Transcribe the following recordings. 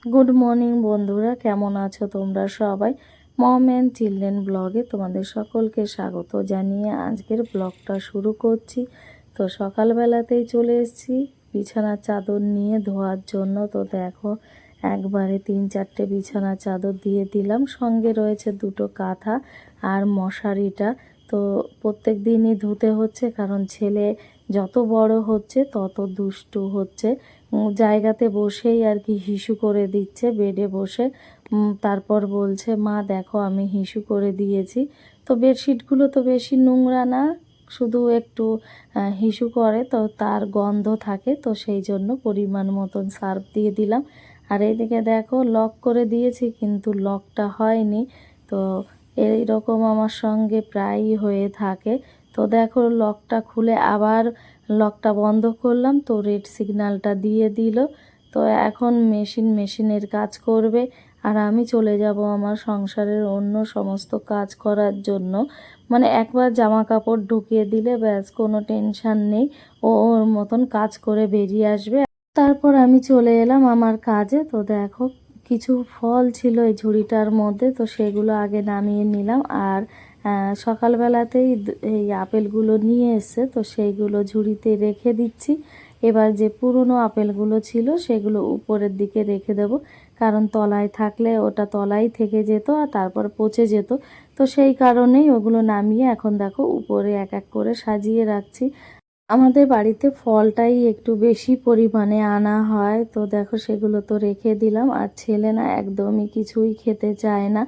Good morning বন্ধুরা, কেমন আছো তোমরা সবাই? মম অ্যান্ড চিলড্রেন ব্লগে তোমাদের সকলকে স্বাগত জানিয়ে আজকের ব্লগটা শুরু করছি। তো সকালবেলাতেই চলে এসেছি বিছানার চাদর নিয়ে ধোয়ার জন্য। তো দেখো, একবারে 3-4টে বিছানার চাদর দিয়ে দিলাম, সঙ্গে রয়েছে 2টো কাঁথা আর মশারিটা। তো প্রত্যেক দিনই ধুতে হচ্ছে, কারণ ছেলে যত বড় হচ্ছে তত দুষ্টু হচ্ছে। জায়গাতে বসেই আর কি হিসু করে দিচ্ছে বেডে বসে। তারপর বলছে, মা দেখো আমি হিসু করে দিয়েছি। তো বেডশিটগুলো তো বেশি নোংরা না, শুধু একটু হিসু করে, তো তার গন্ধ থাকে, তো সেই জন্য পরিমাণ মতন সার্ফ দিয়ে দিলাম। আর এইদিকে দেখো, লক করে দিয়েছি কিন্তু লকটা হয়নি। তো এইরকম আমার সঙ্গে প্রায়ই হয়ে থাকে। তো দেখো, লকটা খুলে আবার লকটা বন্ধ করলাম, তো রেড সিগন্যালটা দিয়ে দিল। তো এখন মেশিনের কাজ করবে, আর আমি চলে যাব আমার সংসারের অন্য সমস্ত কাজ করার জন্য। মানে একবার জামা কাপড় ঢুকিয়ে দিলে ব্যাস, কোনো টেনশান নেই, ও ওর মতন কাজ করে বেরিয়ে আসবে। তারপর আমি চলে এলাম আমার কাজে। তো দেখো, কিছু ফল ছিল এই ঝুড়িটার মধ্যে, তো সেগুলো আগে নামিয়ে নিলাম। আর সকালবেলাতেই এই আপেলগুলো নিয়ে এসে, তো সেইগুলো ঝুড়িতে রেখে দিচ্ছি। এবার যে পুরনো আপেলগুলো ছিল সেগুলো উপরের দিকে রেখে দেব, কারণ তলায় থাকলে ওটা তলায় থেকে যেত আর তারপর পচে যেত। তো সেই কারণেই ওগুলো নামিয়ে এখন দেখো উপরে এক এক করে সাজিয়ে রাখছি। আমাদের বাড়িতে ফলটাই একটু বেশি পরিমাণে আনা হয়, তো দেখো সেগুলো তো রেখে দিলাম। আর ছেলে না একদমই কিছুই খেতে চায় না,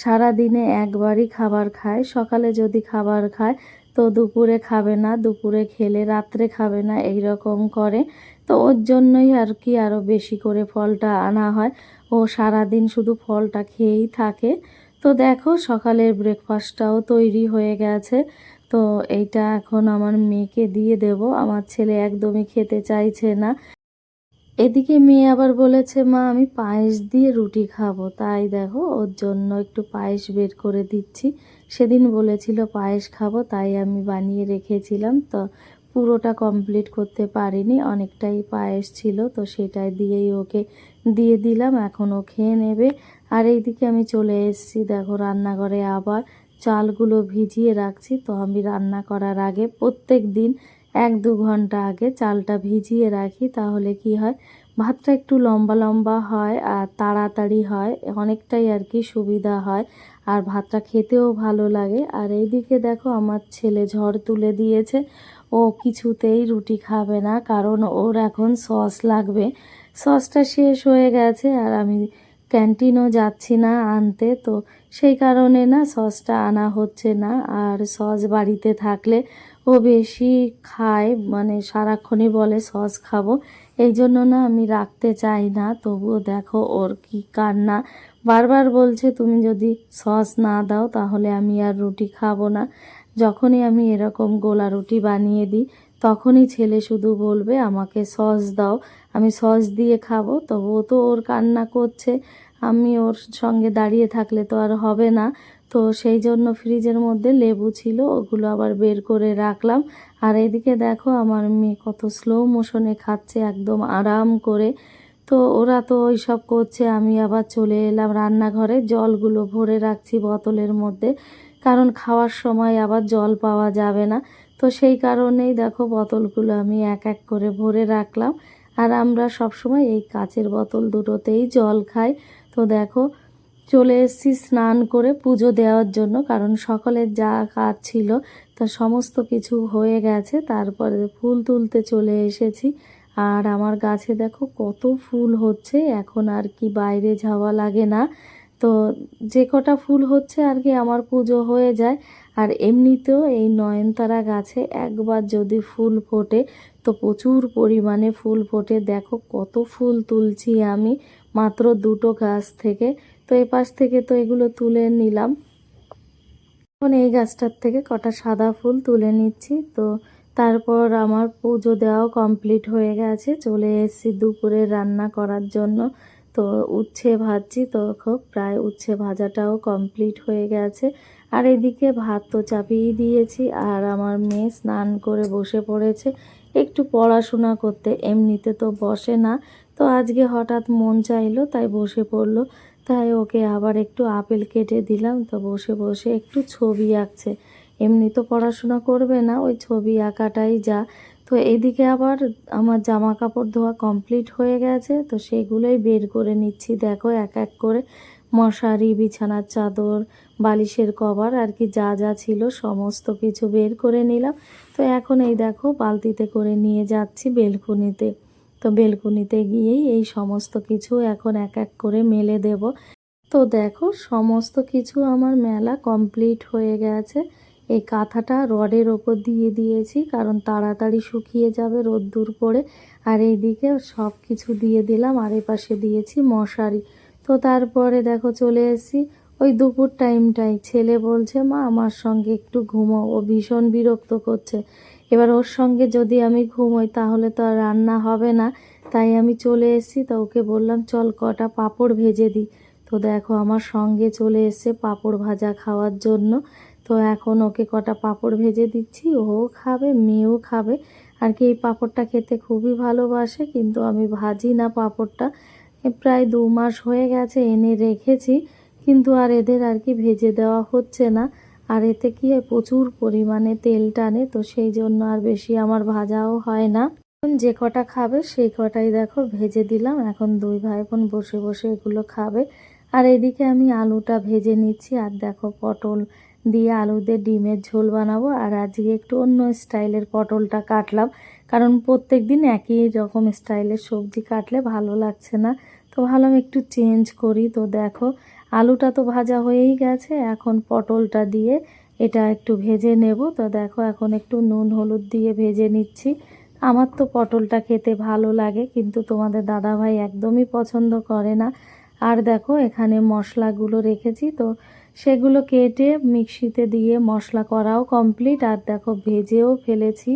সারা দিনে একবারই খাবার খায়। সকালে যদি খাবার খায় তো দুপুরে খাবে না, দুপুরে খেলে রাত্রে খাবে না, এই রকম করে। তো ওর জন্যই আর কি আরও বেশি করে ফলটা আনা হয়। ও সারা দিন শুধু ফলটা খেয়েই থাকে। তো দেখো, সকালের ব্রেকফাস্টটাও তৈরি হয়ে গেছে। তো এইটা এখন আমার মেয়েকে দিয়ে দেব, আমার ছেলে একদমই খেতে চাইছে না। এদিকে মেয়ে আবার বলেছে, মা আমি পায়েস দিয়ে রুটি খাবো, তাই দেখো ওর জন্য একটু পায়েস বের করে দিচ্ছি। সেদিন বলেছিল পায়েস খাবো, তাই আমি বানিয়ে রেখেছিলাম। তো পুরোটা কমপ্লিট করতে পারিনি, অনেকটাই পায়েস ছিল, তো সেটাই দিয়েই ওকে দিয়ে দিলাম, এখন ও খেয়ে নেবে। আর এইদিকে আমি চলে এসেছি দেখো রান্নাঘরে, আবার চালগুলো ভিজিয়ে রাখছি। তো আমি রান্না করার আগে প্রত্যেক দিন 1-2 ঘন্টা আগে চালটা ভিজিয়ে রাখি, তাহলে কি হয়, ভাতটা একটু লম্বা লম্বা হয় আর তাড়াতাড়ি হয়, অনেকটাই আর কি সুবিধা হয়, আর ভাতটা খেতেও ভালো লাগে। আর এইদিকে দেখো, আমার ছেলে ঝড় তুলে দিয়েছে, ও কিছুতেই রুটি খাবে না, কারণ ওর এখন সস লাগবে। সসটা শেষ হয়ে গেছে, আর আমি ক্যান্টিনও যাচ্ছি না আনতে, তো সেই কারণে না সসটা আনা হচ্ছে না। আর সস বাড়িতে থাকলে ও বেশি খায়, মানে সারাক্ষণই বলে সস খাবো, এই জন্য না আমি রাখতে চাই না। তবুও দেখো ওর কি কান্না, বারবার বলছে তুমি যদি সস না দাও তাহলে আমি আর রুটি খাবো না। যখনই আমি এরকম গোলা রুটি বানিয়ে দিই, তখনই ছেলে শুধু বলবে আমাকে সস দাও, আমি সস দিয়ে খাবো। তবুও তো ওর কান্না করছে, আমি ওর সঙ্গে দাঁড়িয়ে থাকলে তো আর হবে না। তো সেই জন্য ফ্রিজের মধ্যে লেবু ছিল, ওগুলো আবার বের করে রাখলাম। আর এদিকে দেখো আমার মেয়ে কত স্লো মোশনে খাচ্ছে, একদম আরাম করে। তো ওরা তো ওই সব করছে, আমি আবার চলে এলাম রান্নাঘরে, জলগুলো ভরে রাখছি বোতলের মধ্যে, কারণ খাওয়ার সময় আবার জল পাওয়া যাবে না। তো সেই কারণেই দেখো বোতলগুলো আমি এক এক করে ভরে রাখলাম। আর আমরা সব সময় এই কাচের বোতল দুটোতেই জল খাই। তো দেখো, চলে এসেছি স্নান করে পুজো দেওয়ার জন্য, কারণ সকালের যা কাজ ছিল তা সমস্ত কিছু হয়ে গেছে। তারপরে ফুল তুলতে চলে এসেছি। আর আমার গাছে দেখো কত ফুল হচ্ছে, এখন আর কি বাইরে যাওয়া লাগে না। তো যে কটা ফুল হচ্ছে আর কি আমার পুজো হয়ে যায়। আর এমনিতেও এই নয়নতারা গাছে একবার যদি ফুল ফোটে তো প্রচুর পরিমাণে ফুল ফোটে। দেখো কত ফুল তুলছি আমি মাত্র 2টো গাছ থেকে। তো এই পাশ থেকে তো এগুলো তুলে নিলাম, এখন এই গাছটার থেকে কটা সাদা ফুল তুলে নিচ্ছি। তো তারপর আমার পুজো দেওয়াও কমপ্লিট হয়ে গেছে, চলে এসেছি দুপুরে রান্না করার জন্য। তো উচ্ছে ভাজছি, তো খুব প্রায় উচ্ছে ভাজাটাও কমপ্লিট হয়ে গেছে। আর এদিকে ভাত তো চাপিয়ে দিয়েছি, আর আমার মেয়ে স্নান করে বসে পড়েছে একটু পড়াশোনা করতে, এমনিতে তো বসে না। তো তো আজকে হঠাৎ মন চাইলো তাই বসে পড়লো। তাই ওকে আবার একটু আপেল কেটে দিলাম। তো বসে বসে একটু ছবি আঁকছে। এমনি তো পড়াশোনা করবে না, ওই ছবি আঁকাটাই যা। তো এদিকে আবার আমার জামা কাপড় ধোয়া কমপ্লিট হয়ে গেছে, তো সেগুলোই বের করে নিচ্ছি। দেখো এক এক করে মশারি, বিছানার চাদর, বালিশের কভার আর কি যা যা ছিল সমস্ত কিছু বের করে নিলাম। তো এখন এই দেখো বালতিতে করে নিয়ে যাচ্ছি বেলকুনিতে। তো বেলকুনিতে গিয়েই এই সমস্ত কিছু এখন এক এক করে মেলে দেব। তো দেখো সমস্ত কিছু আমার মেলা কমপ্লিট হয়ে গেছে। এই কাঁথাটা রডের ওপর দিয়ে দিয়েছি কারণ তাড়াতাড়ি শুকিয়ে যাবে রোদ্দুর পড়ে। আর এইদিকে সব কিছু দিয়ে দিলাম, আর এই পাশে দিয়েছি মশারি। তো তারপরে দেখো চলে এসেছি ওই দুপুর টাইমটাই। ছেলে বলছে মা আমার সঙ্গে একটু ঘুমো, ও ভীষণ বিরক্ত করছে। এবার ওর সঙ্গে যদি আমি ঘুমোই তাহলে তো আর রান্না হবে না। তাই আমি চলে এসেছি। তো ওকে বললাম চল কটা পাঁপড় ভেজে দিই। তো দেখো আমার সঙ্গে চলে এসেছে পাঁপড় ভাজা খাওয়ার জন্য। তো এখন ওকে কটা পাঁপড় ভেজে দিচ্ছি, ও খাবে, মেয়েও খাবে। আর কি এই পাঁপড়টা খেতে খুবই ভালোবাসে, কিন্তু আমি ভাজি না পাঁপড়টা। প্রায় 2 মাস হয়ে গেছে এনে রেখেছি, কিন্তু আর এদের আর কি ভেজে দেওয়া হচ্ছে না। আর এতে কি হয় প্রচুর পরিমাণে তেল টানে, তো সেই জন্য আর বেশি আমার ভাজাও হয় না। এখন যে কটা খাবে সেই কটাই দেখো ভেজে দিলাম। এখন দুই ভাই বোন বসে বসে এগুলো খাবে। আর এদিকে আমি আলুটা ভেজে নিচ্ছি। আর দেখো পটল দিয়ে আলু দিয়ে ডিমের ঝোল বানাবো। আর আজকে একটু অন্য স্টাইলের পটলটা কাটলাম, কারণ প্রত্যেক দিন একই রকম স্টাইলের সবজি কাটলে ভালো লাগছে না। তো ভাবলাম একটু চেঞ্জ করি। তো দেখো আলুটা তো ভাজা হয়েই গেছে, এখন পটলটা দিয়ে এটা একটু ভেজে নেব। তো দেখো এখন একটু নুন হলুদ দিয়ে ভেজে নিচ্ছি। আমার তো পটলটা খেতে ভালো লাগে, কিন্তু তোমাদের দাদাভাই একদমই পছন্দ করে না। আর দেখো এখানে মশলাগুলো রেখেছি, তো সেগুলো কেটে মিক্সিতে দিয়ে মশলা করাও কমপ্লিট। আর দেখো ভেজেও ফেলেছি।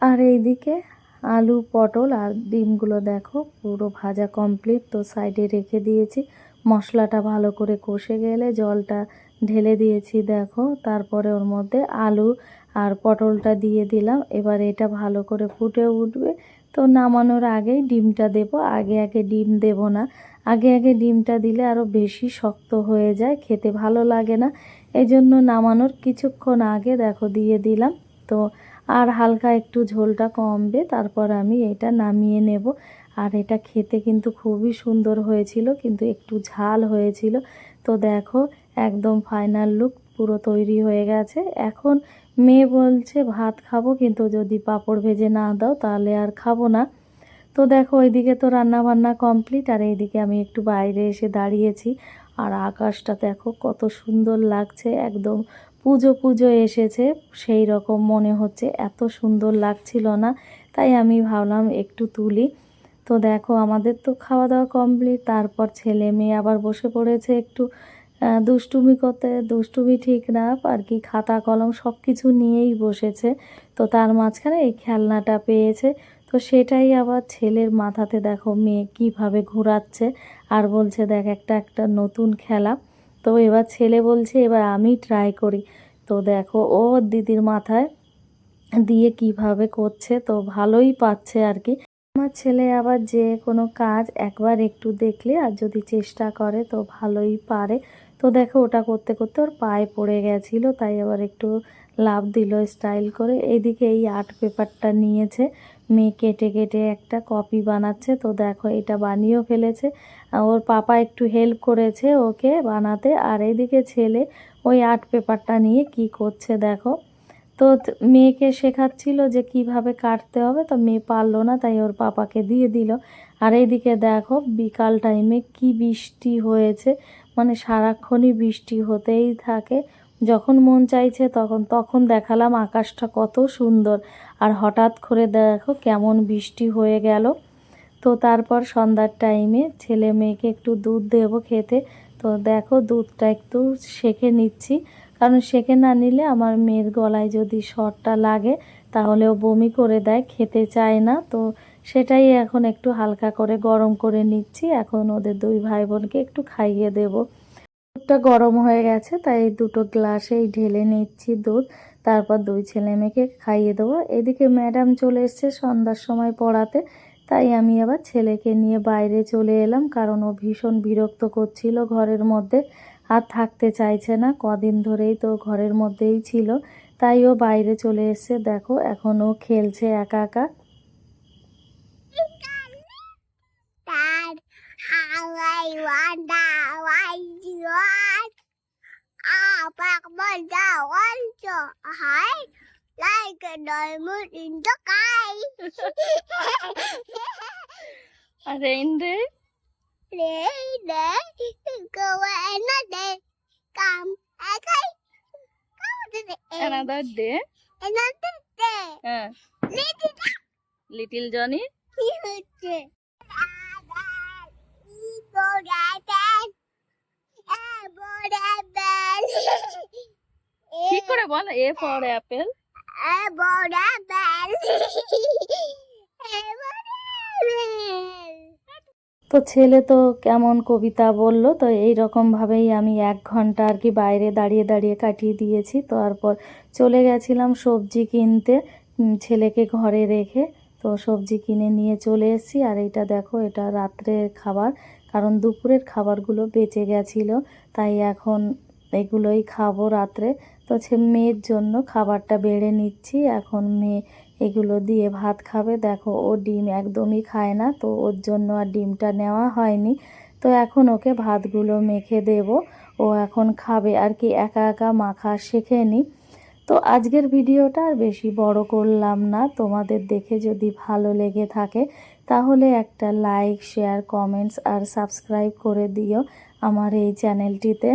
আর এইদিকে আলু পটল আর ডিমগুলো দেখো পুরো ভাজা কমপ্লিট। তো সাইডে রেখে দিয়েছি। মশলাটা ভালো করে কষে গেলে জলটা ঢেলে দিয়েছি দেখো। তারপরে ওর মধ্যে আলু আর পটলটা দিয়ে দিলাম। এবার এটা ভালো করে ফুটে উঠবে। তো নামানোর আগেই ডিমটা দেব, আগে আগে ডিম দেব না। আগে আগে ডিমটা দিলে আরও বেশি শক্ত হয়ে যায়, খেতে ভালো লাগে না। এই জন্য নামানোর কিছুক্ষণ আগে দেখো দিয়ে দিলাম। তো আর হালকা একটু ঝোলটা কমবে, তারপর আমি এটা নামিয়ে নেব। আর এটা খেতে কিন্তু খুবই সুন্দর হয়েছিল, কিন্তু একটু ঝাল হয়েছিল। তো দেখো একদম ফাইনাল লুক পুরো তৈরি হয়ে গেছে। এখন মেয়ে বলছে ভাত খাবো, কিন্তু যদি পাঁপড় ভেজে না দাও তাহলে আর খাবো না। তো দেখো ওইদিকে তো রান্না বান্না কমপ্লিট, আর এইদিকে আমি একটু বাইরে এসে দাঁড়িয়েছি। আর আকাশটা দেখো কত সুন্দর লাগছে, একদম পুজো পুজো এসেছে সেই রকম মনে হচ্ছে, এত সুন্দর লাগছিল না। তাই আমি ভাবলাম একটু তুলি। তো দেখো আমাদের তো খাওয়া দাওয়া কমপ্লিট, তারপর ছেলে মেয়ে আবার বসে পড়েছে একটু দুষ্টুমি করতে। দুষ্টুমি ঠিক না আর কি, খাতা কলম সব কিছু নিয়েই বসেছে। তো তার মাঝখানে এই খেলনাটা পেয়েছে। তো সেটাই আবার ছেলের মাথাতে দেখো মেয়ে কিভাবে ঘোরাচ্ছে, আর বলছে দেখ একটা একটা নতুন খেলা। তো এবার ছেলে বলছে এবার আমি ট্রাই করি। তো দেখো ও দিদির মাথায় দিয়ে কিভাবে করছে, তো ভালোই পাচ্ছে আর কি। আমার ছেলে আবার যে কোনো কাজ একবার একটু দেখলে আর যদি চেষ্টা করে তো ভালোই পারে। তো দেখো ওটা করতে করতে ওর পায়ে পড়ে গেছিলো, তাই আবার একটু লাফ দিল স্টাইল করে। এইদিকে এই আর্ট পেপারটা নিয়েছে, মেয়ে কেটে কেটে একটা কপি বানাচ্ছে। তো দেখো এটা বানিয়েও ফেলেছে, ওর পাপা একটু হেল্প করেছে ওকে বানাতে। আর এইদিকে ছেলে ওই আর্ট পেপারটা নিয়ে কি করছে দেখো। তো মেয়েকে শেখাচ্ছিল যে কিভাবে কাটতে হবে, তো মেয়ে পারলো না তাই ওর পাপাকে দিয়ে দিল। আর এইদিকে দেখো বিকাল টাইমে কি বৃষ্টি হয়েছে, মানে সারাক্ষণই বৃষ্টি হতেই থাকে। যখন মন চাইছে তখন তখন দেখালাম আকাশটা কত সুন্দর, আর হঠাৎ করে দেখো কেমন বৃষ্টি হয়ে গেল। তো তারপর সন্ধ্যার টাইমে ছেলে মেয়েকে একটু দুধ দেবো খেতে। তো দেখো দুধটা একটু সেঁকে নিচ্ছি, কারণ সেঁকে না নিলে আমার মেয়ের গলায় যদি শরটা লাগে তাহলে ও বমি করে দেয়, খেতে চায় না। তো সেটাই এখন একটু হালকা করে গরম করে নিচ্ছি, এখন ওদের দুই ভাই বোনকে একটু খাইয়ে দেব। দুধটা গরম হয়ে গেছে তাই দুটো গ্লাসেই ঢেলে নিচ্ছি দুধ, তারপর দুই ছেলে মেয়েকে খাইয়ে দেবো। এদিকে ম্যাডাম চলে এসছে সন্ধ্যার সময় পড়াতে, তাই আমি আবার ছেলেকে নিয়ে বাইরে চলে এলাম, কারণ ও ভীষণ বিরক্ত করছিল ঘরের মধ্যে, আর থাকতে চাইছে না। কদিন ধরেই তো ঘরের মধ্যেই ছিল, তাই ও বাইরে চলে এসেছে। দেখো এখন ও খেলছে একা একা। Dad, how I wonder why you are. But wonder also high like a diamond in the sky. A rain day? Rain day, go another come again. Another day? Another day. Little Johnny? ঠিক করে বল, A for apple. তো ছেলে তো কেমন কবিতা বলল, তো এই রকমভাবেই আমি 1 ঘন্টা আর কি বাইরে দাঁড়িয়ে দাঁড়িয়ে কাটিয়ে দিয়েছি। তো তারপর চলে গেছিলাম সবজি কিনতে, ছেলেকে ঘরে রেখে। তো সবজি কিনে নিয়ে চলে এসেছি। আর এইটা দেখো, এটা রাত্রের খাবার, কারণ দুপুরের খাবারগুলো বেঁচে গেছিলো, তাই এখন এগুলোই খাবো রাত্রে। তো মেয়ের জন্য খাবারটা বেড়ে নিচ্ছি। এখন মেয়ে এগুলো দিয়ে ভাত খাবে। দেখো ও ডিম একদমই খায় না, তো ওর জন্য আর ডিমটা নেওয়া হয়নি। তো এখন ওকে ভাতগুলো মেখে দেব, ও এখন খাবে আর কি, একা একা মাখা শেখেনি। তো আজকের ভিডিওটা আর বেশি বড় করলাম না। তোমাদের দেখে যদি ভালো লেগে থাকে তাহলে একটা লাইক, শেয়ার, কমেন্টস আর সাবস্ক্রাইব করে দিও আমার এই চ্যানেলটিতে।